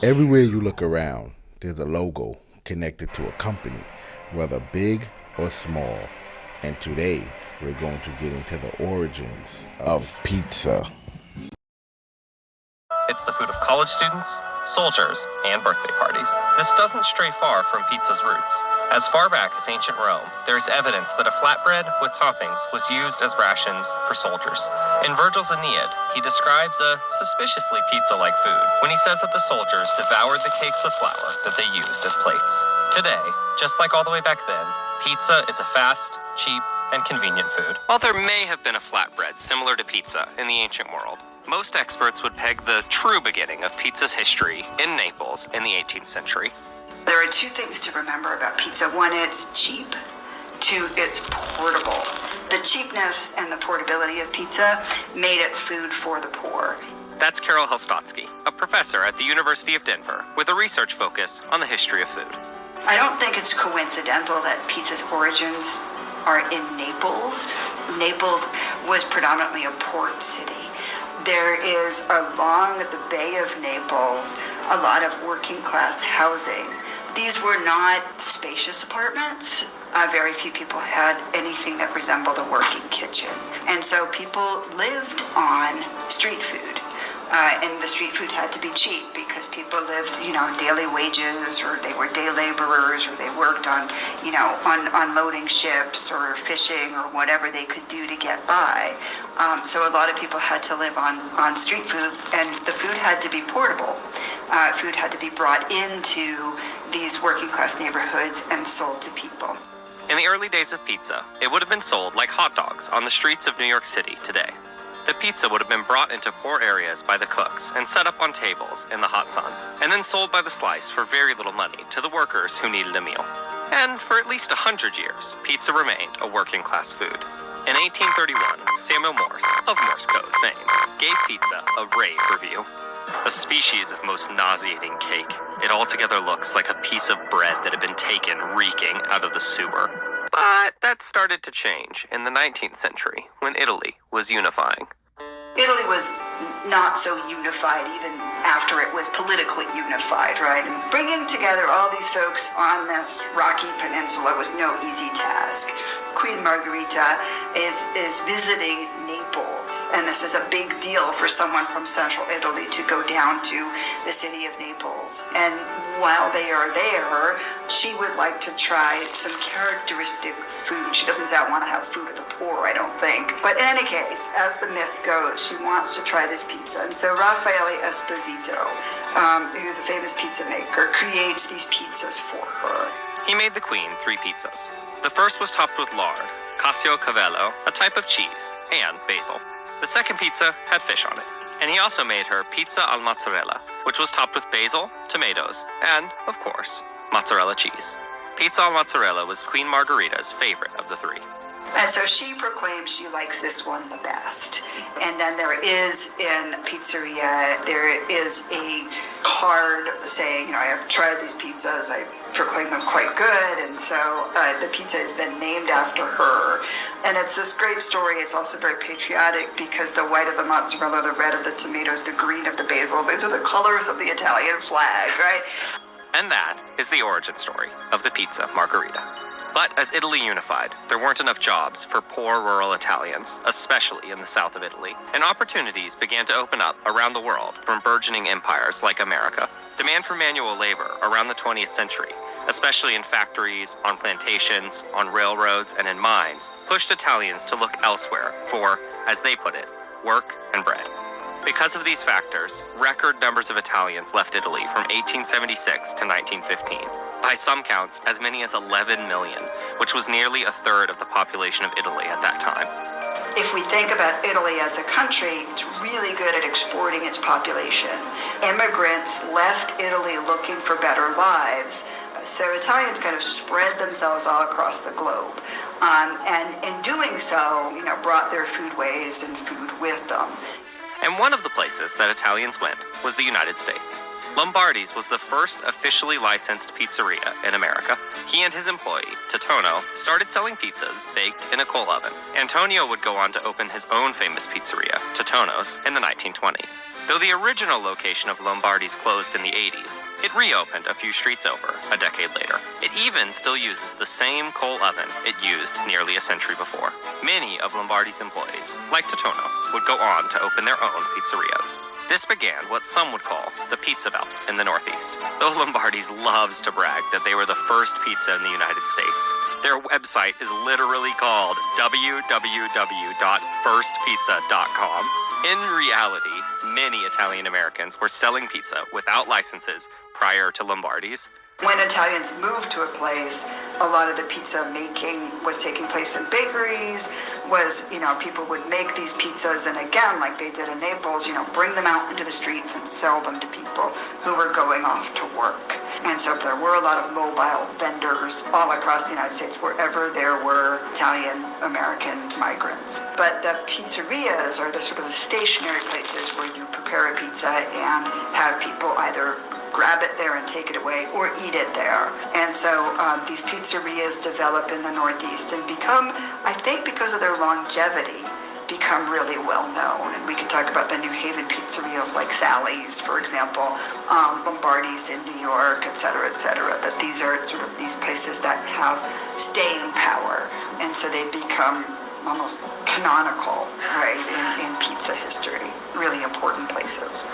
Everywhere you look around, there's a logo connected to a company, whether big or small. And today, we're going to get into the origins of pizza. It's the food of college students, soldiers, and birthday parties. This doesn't stray far from pizza's roots. As far back as ancient Rome, there is evidence that a flatbread with toppings was used as rations for soldiers. In Virgil's Aeneid, he describes a suspiciously pizza-like food when he says that the soldiers devoured the cakes of flour that they used as plates. Today, just like all the way back then, pizza is a fast, cheap, and convenient food. While there may have been a flatbread similar to pizza in the ancient world, most experts would peg the true beginning of pizza's history in Naples in the 18th century. There are two things to remember about pizza. One, it's cheap. Two, it's portable. The cheapness and the portability of pizza made it food for the poor. That's Carol Helstotsky, a professor at the University of Denver with a research focus on the history of food. I don't think it's coincidental that pizza's origins are in Naples. Naples was predominantly a port city. There is, along the Bay of Naples, a lot of working class housing. These were not spacious apartments. Very few people had anything that resembled a working kitchen. And so people lived on street food. And the street food had to be cheap because people lived, daily wages, or they were day laborers, or they worked on, unloading ships or fishing or whatever they could do to get by. So a lot of people had to live on street food, and the food had to be portable. Food had to be brought into these working class neighborhoods and sold to people. In the early days of pizza, it would have been sold like hot dogs on the streets of New York City today. The pizza would have been brought into poor areas by the cooks and set up on tables in the hot sun, and then sold by the slice for very little money to the workers who needed a meal. And for at least 100 years, pizza remained a working class food. In 1831, Samuel Morse, of Morse code fame, gave pizza a rave review. A species of most nauseating cake, it altogether looks like a piece of bread that had been taken reeking out of the sewer. But that started to change in the 19th century when Italy was unifying. Italy was not so unified even after it was politically unified, right? And bringing together all these folks on this rocky peninsula was no easy task. Queen Margherita is visiting Naples, and this is a big deal for someone from central Italy to go down to the city of Naples. And while they are there, she would like to try some characteristic food. She doesn't want to have food of the poor, I don't think. But in any case, as the myth goes, she wants to try this pizza. And so Raffaele Esposito, who's a famous pizza maker, creates these pizzas for her. He made the queen 3 pizzas. The first was topped with lard, cassio-cavallo, a type of cheese, and basil. The second pizza had fish on it. And he also made her pizza al mozzarella, which was topped with basil, tomatoes, and, of course, mozzarella cheese. Pizza al mozzarella was Queen Margherita's favorite of the 3. And so she proclaims she likes this one the best. And then there is in pizzeria, there is a card saying, I have tried these pizzas, I proclaim them quite good. And so the pizza is then named after her. And it's this great story. It's also very patriotic because the white of the mozzarella, the red of the tomatoes, the green of the basil, these are the colors of the Italian flag, right? And that is the origin story of the pizza margherita. But as Italy unified, there weren't enough jobs for poor rural Italians, especially in the south of Italy, and opportunities began to open up around the world from burgeoning empires like America. Demand for manual labor around the 20th century, especially in factories, on plantations, on railroads, and in mines, pushed Italians to look elsewhere for, as they put it, work and bread. Because of these factors, record numbers of Italians left Italy from 1876 to 1915. By some counts, as many as 11 million, which was nearly a third of the population of Italy at that time. If we think about Italy as a country, it's really good at exporting its population. Immigrants left Italy looking for better lives, so Italians kind of spread themselves all across the globe. And in doing so, brought their foodways and food with them. And one of the places that Italians went was the United States. Lombardi's was the first officially licensed pizzeria in America. He and his employee, Totonno, started selling pizzas baked in a coal oven. Antonio would go on to open his own famous pizzeria, Totonno's, in the 1920s. Though the original location of Lombardi's closed in the 80s, it reopened a few streets over a decade later. It even still uses the same coal oven it used nearly a century before. Many of Lombardi's employees, like Totonno, would go on to open their own pizzerias. This began what some would call the Pizza Belt in the Northeast. Though Lombardi's loves to brag that they were the first pizza in the United States, their website is literally called www.firstpizza.com. In reality, many Italian Americans were selling pizza without licenses prior to Lombardi's. When Italians moved to a place, a lot of the pizza making was taking place in bakeries, people would make these pizzas, and again, like they did in Naples, bring them out into the streets and sell them to people who were going off to work. And so there were a lot of mobile vendors all across the United States, wherever there were Italian-American migrants. But the pizzerias are the sort of stationary places where you prepare a pizza and have people either grab it there and take it away, or eat it there. And so these pizzerias develop in the Northeast and become, I think because of their longevity, become really well known. And we can talk about the New Haven pizzerias like Sally's, for example, Lombardi's in New York, et cetera, that these are sort of these places that have staying power. And so they become almost canonical, right, in pizza history. Really important places.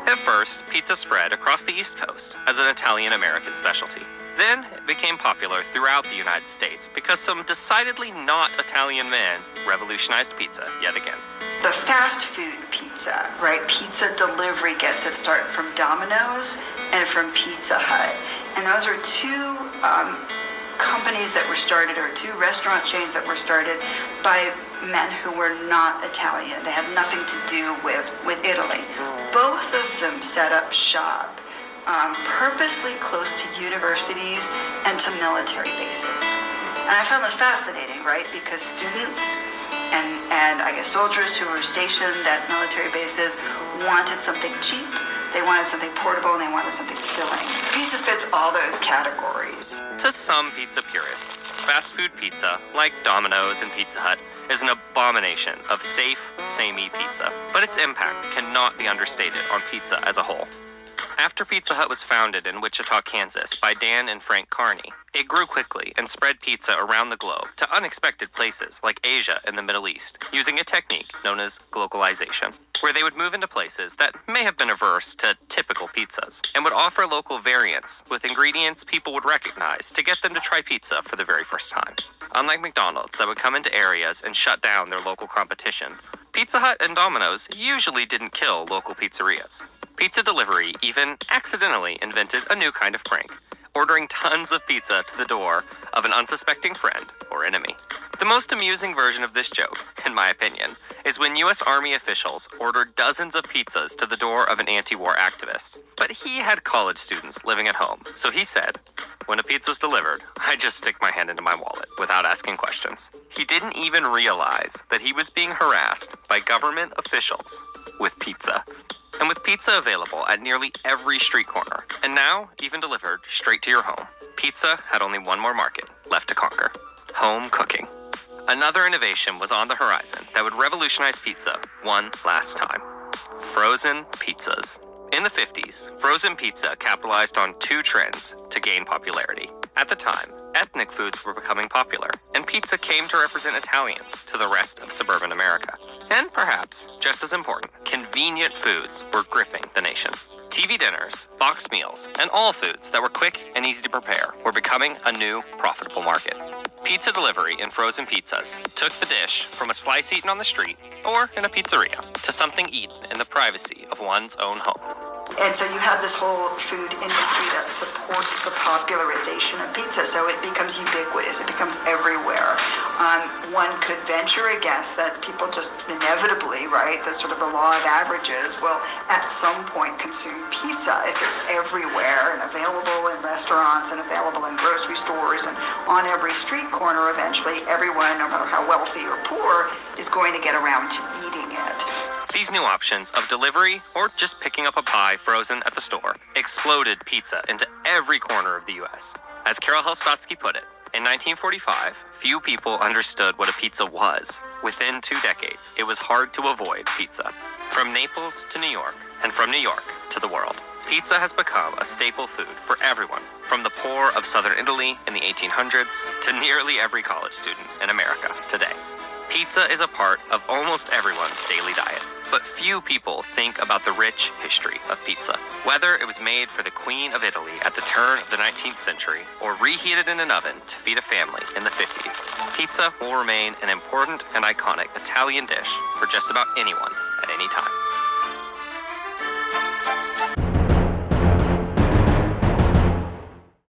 At first, pizza spread across the East Coast as an Italian-American specialty. Then, it became popular throughout the United States because some decidedly not Italian men revolutionized pizza yet again. The fast food pizza, right? Pizza delivery gets its start from Domino's and from Pizza Hut. And those are two companies that were started, or two restaurant chains that were started by men who were not Italian. They had nothing to do with Italy. Both of them set up shop purposely close to universities and to military bases. And I found this fascinating, right? Because students and I guess soldiers who were stationed at military bases wanted something cheap, they wanted something portable, and they wanted something filling. Pizza fits all those categories. To some pizza purists, fast food pizza, like Domino's and Pizza Hut, is an abomination of safe, samey pizza, but its impact cannot be understated on pizza as a whole. After Pizza Hut was founded in Wichita, Kansas by Dan and Frank Carney, it grew quickly and spread pizza around the globe to unexpected places like Asia and the Middle East, using a technique known as globalization, where they would move into places that may have been averse to typical pizzas and would offer local variants with ingredients people would recognize to get them to try pizza for the very first time. Unlike McDonald's that would come into areas and shut down their local competition, Pizza Hut and Domino's usually didn't kill local pizzerias. Pizza delivery even accidentally invented a new kind of prank, ordering tons of pizza to the door of an unsuspecting friend or enemy. The most amusing version of this joke, in my opinion, is when U.S. Army officials ordered dozens of pizzas to the door of an anti-war activist. But he had college students living at home, so he said, "When a pizza's delivered, I just stick my hand into my wallet without asking questions." He didn't even realize that he was being harassed by government officials with pizza. And with pizza available at nearly every street corner, and now even delivered straight to your home, pizza had only one more market left to conquer: home cooking. Another innovation was on the horizon that would revolutionize pizza one last time: frozen pizzas. In the 50s, frozen pizza capitalized on two trends to gain popularity. At the time, ethnic foods were becoming popular, and pizza came to represent Italians to the rest of suburban America. And perhaps, just as important, convenient foods were gripping the nation. TV dinners, boxed meals, and all foods that were quick and easy to prepare were becoming a new, profitable market. Pizza delivery and frozen pizzas took the dish from a slice eaten on the street or in a pizzeria to something eaten in the privacy of one's own home. And so you have this whole food industry that supports the popularization of pizza, so it becomes ubiquitous, it becomes everywhere. One could venture a guess that people just inevitably, right, the sort of the law of averages, will at some point consume pizza if it's everywhere and available in restaurants and available in grocery stores and on every street corner. Eventually, everyone, no matter how wealthy or poor, is going to get around to eating it. These new options of delivery or just picking up a pie frozen at the store exploded pizza into every corner of the US. As Carol Helstotsky put it, in 1945, few people understood what a pizza was. Within 2 decades, it was hard to avoid pizza. From Naples to New York, and from New York to the world, pizza has become a staple food for everyone, from the poor of southern Italy in the 1800s to nearly every college student in America today. Pizza is a part of almost everyone's daily diet, but few people think about the rich history of pizza. Whether it was made for the Queen of Italy at the turn of the 19th century or reheated in an oven to feed a family in the 50s, pizza will remain an important and iconic Italian dish for just about anyone at any time.